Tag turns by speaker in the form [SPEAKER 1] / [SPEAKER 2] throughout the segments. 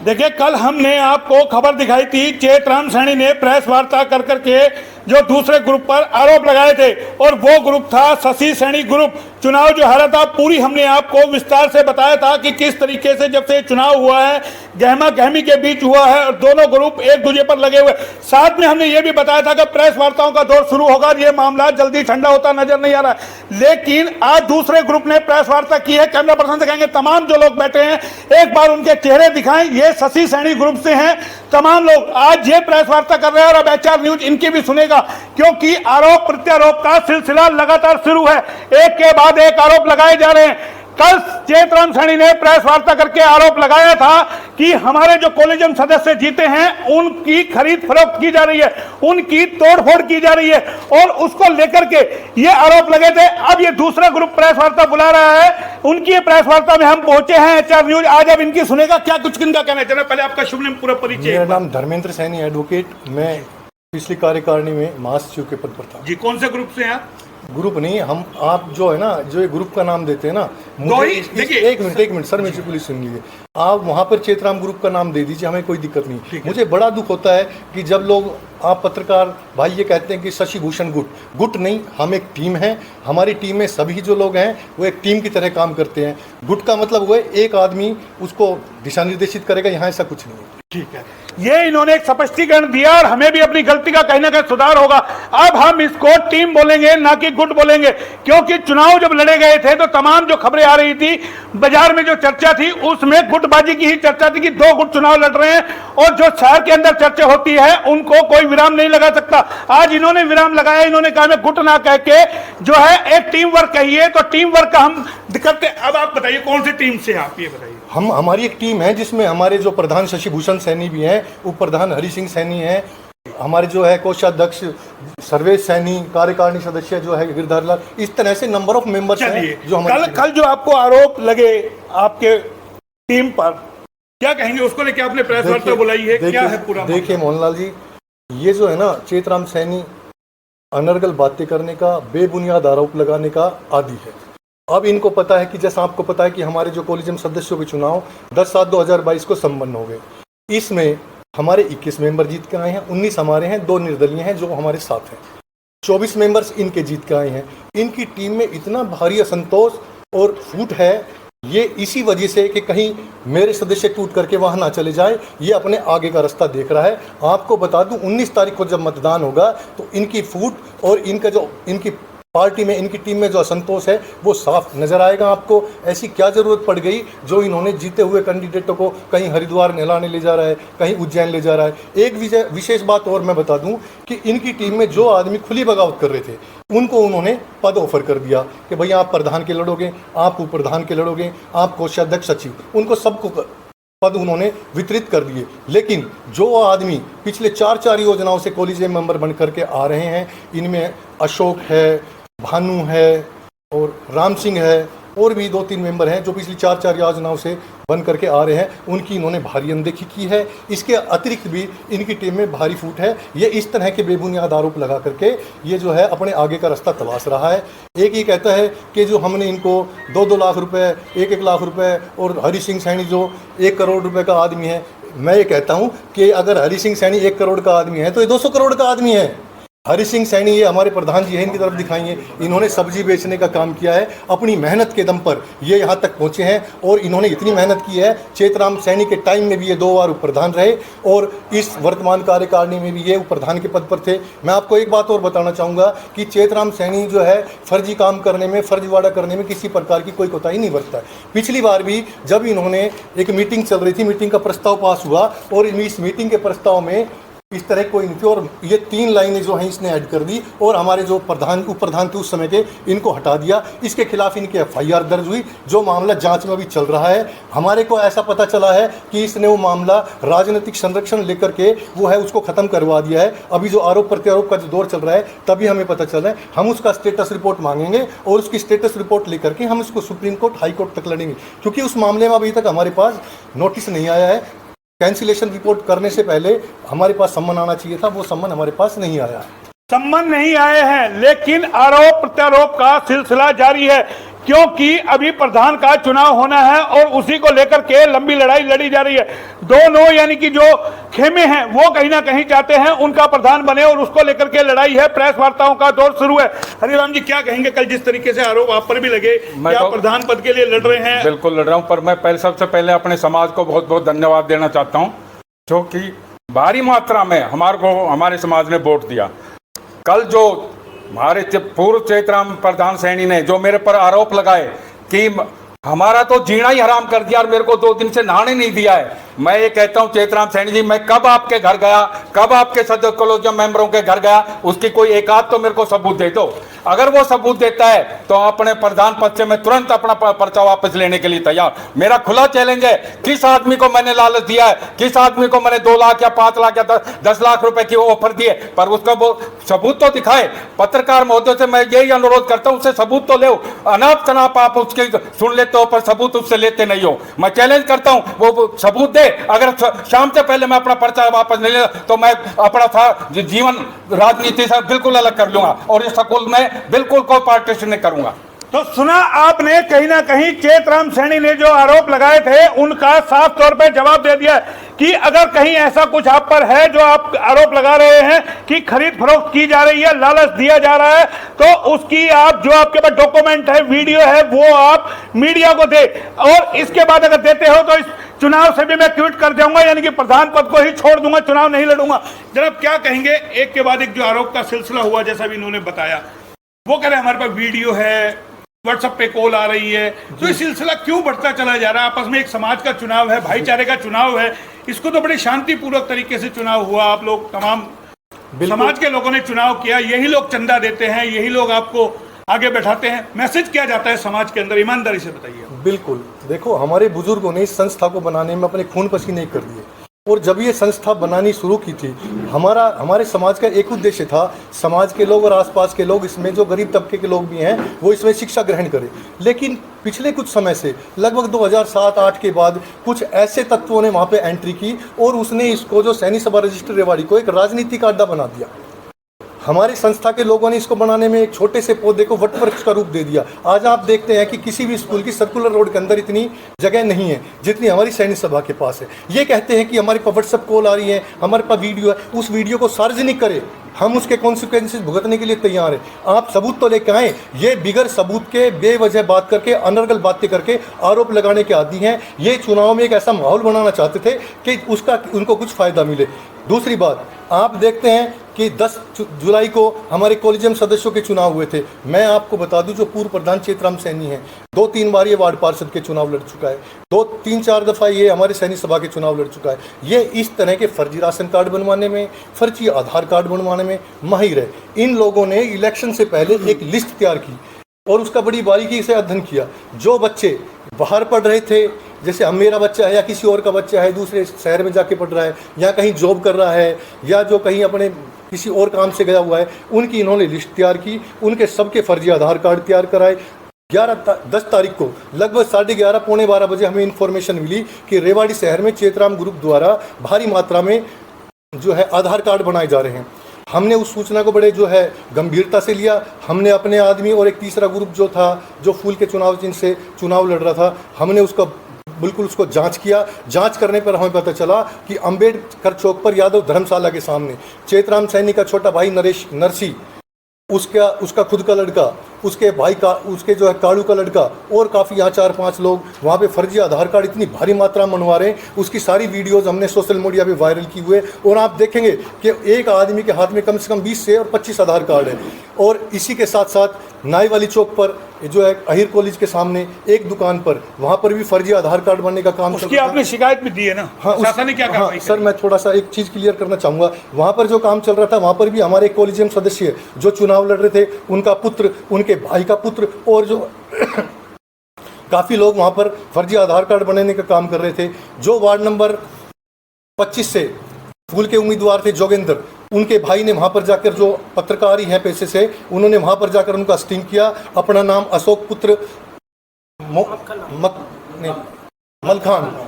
[SPEAKER 1] देखिए, कल हमने आपको खबर दिखाई थी, चेतराम सैनी ने प्रेस वार्ता कर करके जो दूसरे ग्रुप पर आरोप लगाए थे और वो ग्रुप था शशि सैनी ग्रुप। चुनाव जो हारा था, पूरी हमने आपको विस्तार से बताया था कि किस तरीके से जब से चुनाव हुआ है गहमा गहमी के बीच हुआ है और दोनों ग्रुप एक दूसरे पर लगे हुए। साथ में हमने ये भी बताया था कि प्रेस वार्ताओं का दौर शुरू होगा, ये मामला जल्दी ठंडा होता नजर नहीं आ रहा है। लेकिन आज दूसरे ग्रुप ने प्रेस वार्ता की है। कैमरा पर्सन से कहेंगे तमाम जो लोग बैठे हैं एक बार उनके चेहरे दिखाएं। ये शशि सैनी ग्रुप से हैं तमाम लोग, आज ये प्रेस वार्ता कर रहे हैं और अब एचआर न्यूज इनकी भी सुनेगा, क्योंकि आरोप प्रत्यारोप का सिलसिला लगातार शुरू है। एक के बाद एक आरोप लगाए जा रहे हैं। कल चेतराम सैनी ने प्रेस वार्ता करके आरोप लगाया था कि हमारे जो कॉलेजियम सदस्य जीते हैं उनकी खरीद फरोख्त की जा रही है, उनकी तोड़फोड़ की जा रही है और उसको लेकर के ये आरोप लगे थे। अब ये दूसरा ग्रुप प्रेस वार्ता बुला रहा है, उनकी प्रेस वार्ता में हम पहुंचे हैं। एचआर न्यूज आज अब इनकी सुनेगा, क्या कुछ किनका कहना है। पहले आपका शुभ नाम, पूरा परिचय।
[SPEAKER 2] मेरा नाम धर्मेंद्र सैनी एडवोकेट, मैं पिछली कार्यकारिणी में महासचिव के पद पर था
[SPEAKER 1] जी। कौन से ग्रुप से हैं आप?
[SPEAKER 2] ग्रुप नहीं, हम आप जो है ना, जो ये ग्रुप का नाम देते हैं ना, मुझे एक मिनट सर, मुझे पुलिस सुन लीजिए। आप वहाँ पर चेतराम ग्रुप का नाम दे दीजिए, हमें कोई दिक्कत नहीं। मुझे बड़ा दुख होता है कि जब लोग, आप पत्रकार भाई ये कहते हैं कि शशि भूषण गुट नहीं, हम एक टीम है। हमारी टीम में सभी जो लोग हैं वो एक टीम की तरह काम करते हैं। गुट का मतलब वो है एक आदमी उसको दिशा निर्देशित करेगा, यहाँ ऐसा कुछ नहीं है।
[SPEAKER 1] ठीक है, ये इन्होंने एक स्पष्टीकरण दिया और हमें भी अपनी गलती का कहीं ना कहीं सुधार होगा। अब हम इसको टीम बोलेंगे ना कि गुट बोलेंगे, क्योंकि चुनाव जब लड़े गए थे तो तमाम जो खबरें आ रही थी, बाजार में जो चर्चा थी उसमें गुटबाजी की ही चर्चा थी कि दो गुट चुनाव लड़ रहे हैं और जो शहर के अंदर चर्चा होती है उनको कोई विराम नहीं लगा सकता। आज इन्होंने विराम लगाया, इन्होंने कहा मैं गुट ना कह के जो है एक टीम वर्क कहिए, तो टीम वर्क का हम करते। अब आप बताइए कौन सी टीम से आप ये बताइए।
[SPEAKER 2] हमारी एक टीम है जिसमें हमारे जो प्रधान शशि भूषण सैनी भी हैं, उप प्रधान हरि सिंह सैनी हैं, हमारे जो है कोषाध्यक्ष सर्वेश सैनी, कार्यकारिणी सदस्य जो है गिरधर लाल, इस तरह से नंबर ऑफ मेंबर्स हैं जो हमारे।
[SPEAKER 1] कल जो आपको आरोप लगे आपके टीम पर, क्या कहेंगे उसको लेके आपने प्रेस वार्ता बुलाई है, क्या है पूरा?
[SPEAKER 2] देखिए मोहनलाल जी, ये जो है ना चेतराम सैनी अनर्गल बातें करने का, बेबुनियाद आरोप लगाने का आदी है। अब इनको पता है कि जैसा आपको पता है कि हमारे जो कॉलेजियम सदस्यों के चुनाव 10/7/2022 को संपन्न हो गए। इसमें हमारे 21 मेंबर जीत के आए हैं, 19 हमारे हैं, 2 निर्दलीय हैं जो हमारे साथ हैं, 24 मेंबर्स इनके जीत के आए हैं। इनकी टीम में इतना भारी असंतोष और फूट है, ये इसी वजह से कि कहीं मेरे सदस्य टूट करके वहाँ ना चले जाए, ये अपने आगे का रास्ता देख रहा है। आपको बता दूं 19 तारीख को जब मतदान होगा तो इनकी फूट और इनका जो इनकी पार्टी में, इनकी टीम में जो असंतोष है वो साफ नजर आएगा आपको। ऐसी क्या जरूरत पड़ गई जो इन्होंने जीते हुए कैंडिडेटों को कहीं हरिद्वार नहलाने ले जा रहा है, कहीं उज्जैन ले जा रहा है। एक विशेष बात और मैं बता दूं कि इनकी टीम में जो आदमी खुली बगावत कर रहे थे उनको उन्होंने पद ऑफर कर दिया कि भैया आप प्रधान के लड़ोगे, आप उप प्रधान के लड़ोगे, आप कोषाध्यक्ष सचिव, उनको सबको पद उन्होंने वितरित कर दिए। लेकिन जो आदमी पिछले 4 योजनाओं से कॉलेजियम मेंबर बन करके आ रहे हैं, इनमें अशोक है, भानु है और राम सिंह है और भी 2-3 मेंबर हैं जो पिछली 4 योजनाओं से बन करके आ रहे हैं, उनकी इन्होंने भारी अनदेखी की है। इसके अतिरिक्त भी इनकी टीम में भारी फूट है। ये इस तरह के बेबुनियाद आरोप लगा करके ये जो है अपने आगे का रास्ता तलाश रहा है। एक ये कहता है कि जो हमने इनको 2-2 लाख रुपए, 1-1 लाख रुपए, और हरि सिंह सैनी जो 1 करोड़ रुपए का आदमी है, मैं ये कहता हूँ कि अगर हरि सिंह सैनी 1 करोड़ का आदमी है तो ये 200 करोड़ का आदमी है। हरि सिंह सैनी, ये हमारे प्रधान जी हैं, इनकी तरफ दिखाइए, इन्होंने सब्जी बेचने का काम किया है, अपनी मेहनत के दम पर ये यहाँ तक पहुँचे हैं और इन्होंने इतनी मेहनत की है। चेतराम सैनी के टाइम में भी ये 2 बार उप प्रधान रहे और इस वर्तमान कार्यकारिणी में भी ये उप प्रधान के पद पर थे। मैं आपको एक बात और बताना चाहूँगा कि चेतराम सैनी जो है फर्जी काम करने में, फर्जीवाड़ा करने में किसी प्रकार की कोई कोताही नहीं बरतता है। पिछली बार भी जब इन्होंने, एक मीटिंग चल रही थी, मीटिंग का प्रस्ताव पास हुआ और इस मीटिंग के प्रस्ताव में इस तरह कोई नहीं थी और ये 3 लाइनें जो हैं इसने ऐड कर दी और हमारे जो प्रधान, उप प्रधान थे उस समय के, इनको हटा दिया। इसके खिलाफ इनकी FIR दर्ज हुई, जो मामला जांच में अभी चल रहा है। हमारे को ऐसा पता चला है कि इसने वो मामला राजनीतिक संरक्षण लेकर के वो है उसको ख़त्म करवा दिया है। अभी जो आरोप प्रत्यारोप का जो दौर चल रहा है तभी हमें पता चला है। हम उसका स्टेटस रिपोर्ट मांगेंगे और उसकी स्टेटस रिपोर्ट लेकर के हम इसको सुप्रीम कोर्ट, हाई कोर्ट तक लड़ेंगे, क्योंकि उस मामले में अभी तक हमारे पास नोटिस नहीं आया है। कैंसिलेशन रिपोर्ट करने से पहले हमारे पास सम्मन आना चाहिए था, वो सम्मन हमारे पास नहीं आया।
[SPEAKER 1] सम्मन नहीं आए हैं, लेकिन आरोप प्रत्यारोप का सिलसिला जारी है। क्योंकि अभी प्रधान का चुनाव होना है और उसी को लेकर के लंबी लड़ाई लड़ी जा रही है। दोनों यानी कि जो खेमे हैं वो कहीं ना कहीं चाहते हैं उनका प्रधान बने और उसको लेकर के लड़ाई है। प्रेस वार्ताओं का दौर शुरू है। हरिराम जी क्या कहेंगे, कल जिस तरीके से आरोप आप पर भी लगे कि आप प्रधान पद के लिए लड़ रहे हैं?
[SPEAKER 3] बिल्कुल लड़ रहा हूं, पर मैं सबसे पहले अपने समाज को बहुत बहुत धन्यवाद देना चाहता हूं जो कि भारी मात्रा में हमारे समाज ने वोट दिया। कल जो हमारे पूर्व चेतराम प्रधान सैनी ने जो मेरे पर आरोप लगाए कि हमारा तो जीना ही हराम कर दिया और मेरे को 2 दिन से नहाने नहीं दिया है, मैं ये कहता हूं चेतराम सैनी जी, मैं कब आपके घर गया, कब आपके सदस्य कॉलेज मेंबरों के घर गया, उसकी कोई एक आध तो मेरे को सबूत दे दो। अगर वो सबूत देता है तो अपने प्रधान पद से मैं तुरंत अपना पर्चा वापस लेने के लिए तैयार। मेरा खुला चैलेंज है, किस आदमी को मैंने लालच दिया है, किस आदमी को मैंने 2 लाख या 5 लाख या 10 लाख रुपए की ऑफर दिए, पर उसका वो सबूत तो दिखाए। पत्रकार महोदय से मैं यही अनुरोध करता हूं, उससे सबूत तो ले। अनाप शनाप आप उसके सुन लेते हो पर सबूत उससे लेते नहीं हो। मैं चैलेंज करता हूं वो सबूत दे। अगर शाम से पहले मैं अपना पर्चा वापस नहीं ले तो मैं अपना जीवन राजनीति से बिल्कुल अलग कर लूंगा और इस स्कूल में बिल्कुल कोई पार्टिशन नहीं करूंगा।
[SPEAKER 1] तो सुना आपने, कहीं ना कहीं चेतराम सैनी ने जो आरोप लगाए थे उनका साफ तौर पे जवाब दे दिया कि अगर कहीं ऐसा कुछ आप पर है जो आप आरोप लगा रहे हैं कि खरीद फरोख्त की जा रही है, लालच दिया जा रहा है, तो उसकी आप जो आपके पास डॉक्यूमेंट है, वीडियो है, वो आप मीडिया को दे और इसके बाद अगर देते हो तो इस चुनाव से भी मैं क्विट कर जाऊंगा, यानी कि प्रधान पद को ही छोड़ दूंगा, चुनाव नहीं लड़ूंगा। जनाब क्या कहेंगे, एक के बाद एक जो आरोप का सिलसिला हुआ जैसा भी इन्होंने बताया, वो कह रहे हमारे पास वीडियो है, व्हाट्सएप पे कॉल आ रही है, तो ये सिलसिला क्यों बढ़ता चला जा रहा है? आपस में एक समाज का चुनाव है, भाईचारे का चुनाव है, इसको तो बड़े शांतिपूर्वक तरीके से चुनाव हुआ। आप लोग तमाम समाज के लोगों ने चुनाव किया, यही लोग चंदा देते हैं, यही लोग आपको आगे बैठाते हैं। मैसेज क्या जाता है समाज के अंदर, ईमानदारी से बताइए।
[SPEAKER 2] बिल्कुल, देखो हमारे बुजुर्गों ने इस संस्था को बनाने में अपने खून पसीने कर दिए और जब ये संस्था बनानी शुरू की थी, हमारे समाज का एक उद्देश्य था, समाज के लोग और आसपास के लोग, इसमें जो गरीब तबके के लोग भी हैं वो इसमें शिक्षा ग्रहण करें। लेकिन पिछले कुछ समय से लगभग 2007-8 के बाद कुछ ऐसे तत्वों ने वहाँ पे एंट्री की और उसने इसको जो सैनी सभा रजिस्टर रेवाड़ी को एक राजनीतिक अड्डा बना दिया। हमारी संस्था के लोगों ने इसको बनाने में एक छोटे से पौधे को वटवृक्ष का रूप दे दिया। आज आप देखते हैं कि किसी भी स्कूल की सर्कुलर रोड के अंदर इतनी जगह नहीं है जितनी हमारी सैनिक सभा के पास है। ये कहते हैं कि हमारे पास व्हाट्सएप कॉल आ रही है, हमारे पास वीडियो है, उस वीडियो को सार्वजनिक करें, हम उसके कॉन्सिक्वेंसेस भुगतने के लिए तैयार हैं। आप सबूत तो लेकर आए। ये बिगर सबूत के बेवजह बात करके, अनर्गल बातें करके आरोप लगाने के आदी हैं। ये चुनाव में एक ऐसा माहौल बनाना चाहते थे कि उसका उनको कुछ फ़ायदा मिले। दूसरी बात, आप देखते हैं कि 10 जुलाई को हमारे कॉलेजियम सदस्यों के चुनाव हुए थे। मैं आपको बता दूं, जो पूर्व प्रधान चेतराम सैनी हैं, 2-3 बार ये वार्ड पार्षद के चुनाव लड़ चुका है, 2-3-4 दफ़ा ये हमारे सैनिक सभा के चुनाव लड़ चुका है। ये इस तरह के फर्जी राशन कार्ड बनवाने में, फर्जी आधार कार्ड बनवाने में माहिर है। इन लोगों ने इलेक्शन से पहले एक लिस्ट तैयार की और उसका बड़ी बारीकी से अध्ययन किया। जो बच्चे बाहर पढ़ रहे थे, जैसे हम, मेरा बच्चा है या किसी और का बच्चा है, दूसरे शहर में जाके पढ़ रहा है या कहीं जॉब कर रहा है या जो कहीं अपने किसी और काम से गया हुआ है, उनकी इन्होंने लिस्ट तैयार की, उनके सबके फर्जी आधार कार्ड तैयार कराए। 10 तारीख को लगभग 11:30 पौने 12 बजे हमें इन्फॉर्मेशन मिली कि रेवाड़ी शहर में चेतराम ग्रुप द्वारा भारी मात्रा में जो है आधार कार्ड बनाए जा रहे हैं। हमने उस सूचना को बड़े जो है गंभीरता से लिया। हमने अपने आदमी और एक तीसरा ग्रुप जो था, जो फूल के चुनाव चिन्ह से चुनाव लड़ रहा था, हमने उसको जांच किया। जांच करने पर हमें पता चला कि अंबेडकर चौक पर यादव धर्मशाला के सामने चेतराम सैनी का छोटा भाई नरसी, उसका खुद का लड़का, उसके भाई का, उसके जो है कालू का लड़का और काफ़ी यहाँ 4-5 लोग वहाँ पे फर्जी आधार कार्ड इतनी भारी मात्रा में बनवा रहे हैं। उसकी सारी वीडियोज़ हमने सोशल मीडिया पे वायरल की हुए और आप देखेंगे कि एक आदमी के हाथ में कम से कम 20 से और 25 आधार कार्ड है। और इसी के साथ साथ नाई वाली चौक पर जो है अहिर कॉलेज के सामने एक दुकान पर, वहाँ पर भी फर्जी आधार कार्ड बनने का काम
[SPEAKER 1] उसकी आपने शिकायत भी दी है ना?
[SPEAKER 2] हाँ,
[SPEAKER 1] शासन ने क्या कहा?
[SPEAKER 2] हाँ सर, मैं थोड़ा सा एक चीज़ क्लियर करना चाहूँगा। वहाँ पर जो काम चल रहा था, वहाँ पर भी हमारे कॉलेजियम सदस्य जो चुनाव लड़ रहे थे, उनका पुत्र, उनके भाई का पुत्र और जो काफ़ी लोग वहाँ पर फर्जी आधार कार्ड बनाने का काम कर रहे थे। जो वार्ड नंबर 25 से फूल के उम्मीदवार थे जोगेंद्र, उनके भाई ने वहाँ पर जाकर, जो पत्रकारी हैं पेशे से, उन्होंने वहाँ पर जाकर उनका स्टिंग किया। अपना नाम अशोक पुत्र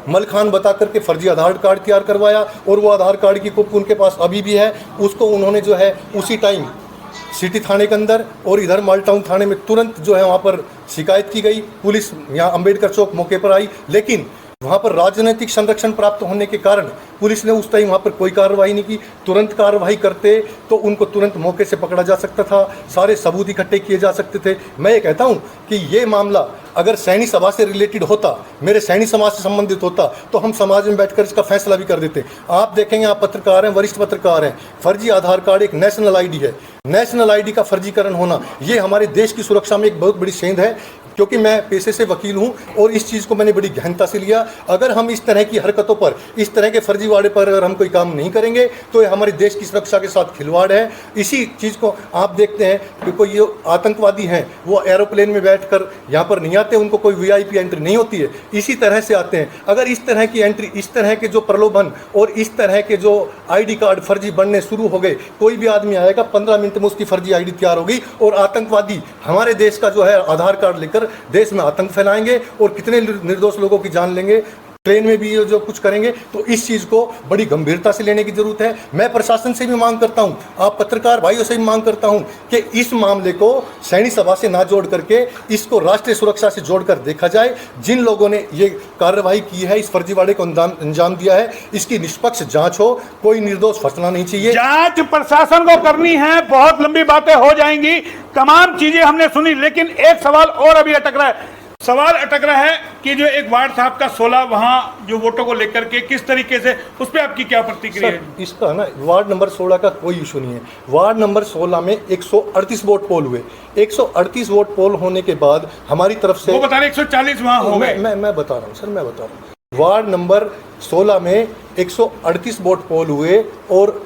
[SPEAKER 2] मलखान बता करके फर्जी आधार कार्ड तैयार करवाया और वो आधार कार्ड की कॉपी उनके पास अभी भी है। उसको उन्होंने जो है उसी टाइम सिटी थाने के अंदर और इधर मालटाउन थाने में तुरंत जो है वहाँ पर शिकायत की गई। पुलिस यहाँ अंबेडकर चौक मौके पर आई, लेकिन वहाँ पर राजनीतिक संरक्षण प्राप्त होने के कारण पुलिस ने उस टाइम वहाँ पर कोई कार्रवाई नहीं की। तुरंत कार्रवाई करते तो उनको तुरंत मौके से पकड़ा जा सकता था, सारे सबूत इकट्ठे किए जा सकते थे। मैं ये कहता हूँ कि ये मामला अगर सैनी सभा से रिलेटेड होता, मेरे सैनी समाज से संबंधित होता, तो हम समाज में बैठकर इसका फैसला भी कर देते। आप देखेंगे, आप पत्रकार हैं, वरिष्ठ पत्रकार हैं, फर्जी आधार कार्ड एक नेशनल आईडी है। नेशनल आईडी का फर्जीकरण होना ये हमारे देश की सुरक्षा में एक बहुत बड़ी सेंध है। क्योंकि मैं पेशे से वकील हूं और इस चीज़ को मैंने बड़ी गहनता से लिया। अगर हम इस तरह की हरकतों पर, इस तरह के फर्जीवाड़े पर अगर हम कोई काम नहीं करेंगे तो ये हमारे देश की सुरक्षा के साथ खिलवाड़ है। इसी चीज़ को आप देखते हैं कि कोई ये आतंकवादी हैं वो एरोप्लेन में बैठकर यहाँ पर नहीं आते, उनको कोई वीआईपी एंट्री नहीं होती है, इसी तरह से आते हैं। अगर इस तरह की एंट्री, इस तरह के जो प्रलोभन और इस तरह के जो आईडी कार्ड फर्जी बनने शुरू हो गए, कोई भी आदमी आएगा 15 मिनट में उसकी फर्जी आईडी तैयार होगी और आतंकवादी हमारे देश का जो है आधार कार्ड लेकर देश में आतंक फैलाएंगे और कितने निर्दोष लोगों की जान लेंगे। ट्रेन में भी ये जो कुछ करेंगे, तो इस चीज़ को बड़ी गंभीरता से लेने की जरूरत है। मैं प्रशासन से भी मांग करता हूं, आप पत्रकार भाइयों से भी मांग करता हूं कि इस मामले को सैनी सभा से ना जोड़ करके इसको राष्ट्रीय सुरक्षा से जोड़कर देखा जाए। जिन लोगों ने ये कार्रवाई की है, इस फर्जीवाड़े को अंजाम दिया है, इसकी निष्पक्ष जांच हो, कोई निर्दोष फंसना नहीं चाहिए।
[SPEAKER 1] जांच प्रशासन को करनी है, बहुत लंबी बातें हो जाएंगी, तमाम चीजें हमने सुनी, लेकिन एक सवाल और अभी अटक रहा है। सवाल अटक रहा है कि जो एक वार्ड साहब का 16 वहां जो वोटों को लेकर के किस तरीके से, उस पर आपकी क्या प्रतिक्रिया है?
[SPEAKER 2] इसका ना वार्ड नंबर 16 का कोई इशू नहीं है। वार्ड नंबर 16 में 138 वोट पोल हुए। 138 वोट पोल होने के बाद हमारी तरफ से
[SPEAKER 1] वो बता रहे 140 वहां हो गए।
[SPEAKER 2] मैं बता रहा हूँ सर, मैं बता रहा हूँ। वार्ड नंबर 16 में 138 वोट पोल हुए और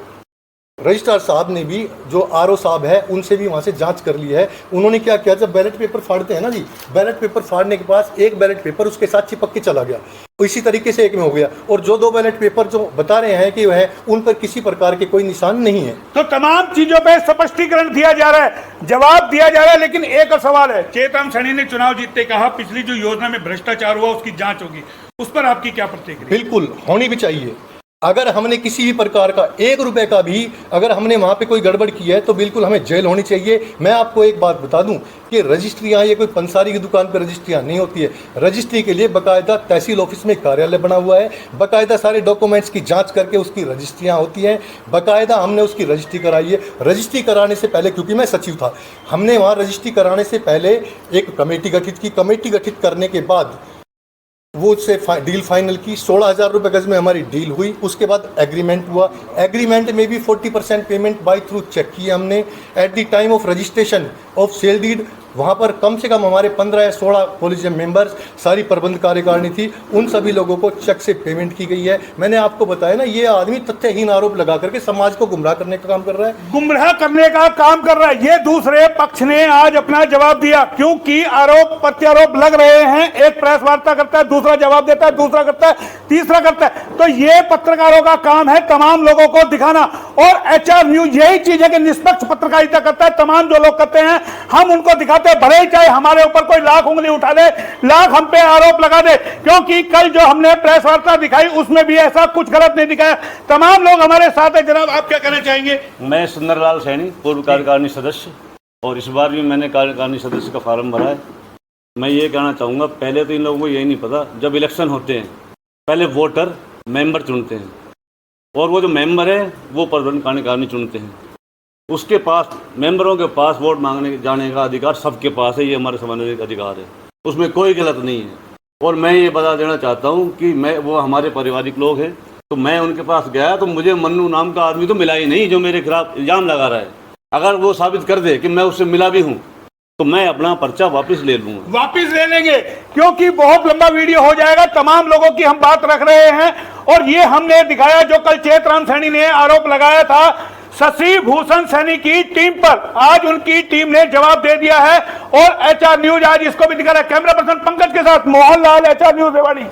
[SPEAKER 2] रजिस्ट्रार साहब ने भी, जो आरओ साहब है, उनसे भी वहाँ से जांच कर ली है। उन्होंने क्या किया, जब बैलेट पेपर फाड़ते हैं ना जी, बैलेट पेपर फाड़ने के पास एक बैलेट पेपर उसके साथ चिपक के चला गया, तो इसी तरीके से एक में हो गया। और जो 2 बैलेट पेपर जो बता रहे हैं कि वह उन पर किसी प्रकार के कोई निशान नहीं है।
[SPEAKER 1] तो तमाम चीजों पे स्पष्टीकरण दिया जा रहा है, जवाब दिया जा रहा है, लेकिन एक सवाल है। चेतराम सैनी ने चुनाव जीतते कहा पिछली जो योजना में भ्रष्टाचार हुआ उसकी जांच होगी, उस पर आपकी क्या प्रतिक्रिया?
[SPEAKER 2] बिल्कुल होनी भी चाहिए। अगर हमने किसी भी प्रकार का 1 रुपए का भी, अगर हमने वहाँ पे कोई गड़बड़ की है तो बिल्कुल हमें जेल होनी चाहिए। मैं आपको एक बात बता दूं कि रजिस्ट्रियाँ, ये कोई पंसारी की दुकान पर रजिस्ट्रियाँ नहीं होती है। रजिस्ट्री के लिए बाकायदा तहसील ऑफिस में कार्यालय बना हुआ है, बाकायदा सारे डॉक्यूमेंट्स की जांच करके उसकी रजिस्ट्रियाँ होती हैं। बाकायदा हमने उसकी रजिस्ट्री कराई है। रजिस्ट्री कराने से पहले, क्योंकि मैं सचिव था, हमने वहाँ रजिस्ट्री कराने से पहले एक कमेटी गठित की। कमेटी गठित करने के बाद वो उससे डील फाइनल की। 16,000 रुपये गज में हमारी डील हुई। उसके बाद एग्रीमेंट हुआ। एग्रीमेंट में भी 40% पेमेंट बाय थ्रू चेक की हमने। At the time of registration of sale deed वहाँ पर कम से कम हमारे 15 या 16 कॉलेजियम मेंबर्स, सारी प्रबंध कार्यकारिणी थी, उन सभी लोगों को चेक से पेमेंट की गई है। मैंने आपको बताया ना, ये आदमी तथ्यहीन आरोप लगा करके समाज को गुमराह करने का काम कर रहा है।
[SPEAKER 1] गुमराह करने का काम कर रहा है। ये दूसरे पक्ष ने आज अपना जवाब दिया, क्योंकि आरोप प्रत्यारोप लग रहे हैं। एक प्रेस वार्ता करता है, दूसरा जवाब देता है, दूसरा करता है, तीसरा करता है। तो ये पत्रकारों का काम है तमाम लोगों को दिखाना, और एचआर न्यूज यही चीज है कि निष्पक्ष पत्रकारिता करता है। तमाम जो लोग करते हैं हम उनको दिखाते, भले ही चाहे हमारे ऊपर कोई लाख उंगली उठा दे, लाख हम पे आरोप लगा दे, क्योंकि कल जो हमने प्रेस वार्ता दिखाई उसमें भी ऐसा कुछ गलत नहीं दिखाया। तमाम लोग हमारे साथ है। जनाब, आप क्या कहना चाहेंगे?
[SPEAKER 4] मैं सुंदरलाल सैनी, पूर्व कार्यकारिणी सदस्य, और इस बार भी मैंने कार्यकारिणी सदस्य का फार्म भरा है। मैं ये कहना चाहूँगा, पहले तो इन लोगों को यही नहीं पता, जब इलेक्शन होते हैं पहले वोटर मेंबर चुनते हैं, और वो जो मेंबर है वो प्रबंध कार्यकारिणी चुनते हैं। उसके पास, मेंबरों के पास वोट मांगने जाने का अधिकार सबके पास है। ये हमारे संवैधानिक अधिकार है, उसमें कोई गलत नहीं है। और मैं ये बता देना चाहता हूँ कि वो हमारे पारिवारिक लोग हैं, तो मैं उनके पास गया तो मुझे मन्नू नाम का आदमी तो मिला ही नहीं, जो मेरे खिलाफ इल्ज़ाम लगा रहा है। अगर वो साबित कर दे कि मैं उससे मिला भी हूँ तो मैं अपना पर्चा वापस ले लूँगा।
[SPEAKER 1] वापस ले लेंगे, क्योंकि बहुत लंबा वीडियो हो जाएगा। तमाम लोगों की हम बात रख रहे हैं, और ये हमने दिखाया जो कल चेतराम सैनी ने आरोप लगाया था शशि भूषण सैनी की टीम पर। आज उनकी टीम ने जवाब दे दिया है, और एचआर न्यूज आज इसको भी दिखा रहा है। कैमरा पर्सन पंकज के साथ मोहन लाल, एचआर न्यूज रेवाड़ी।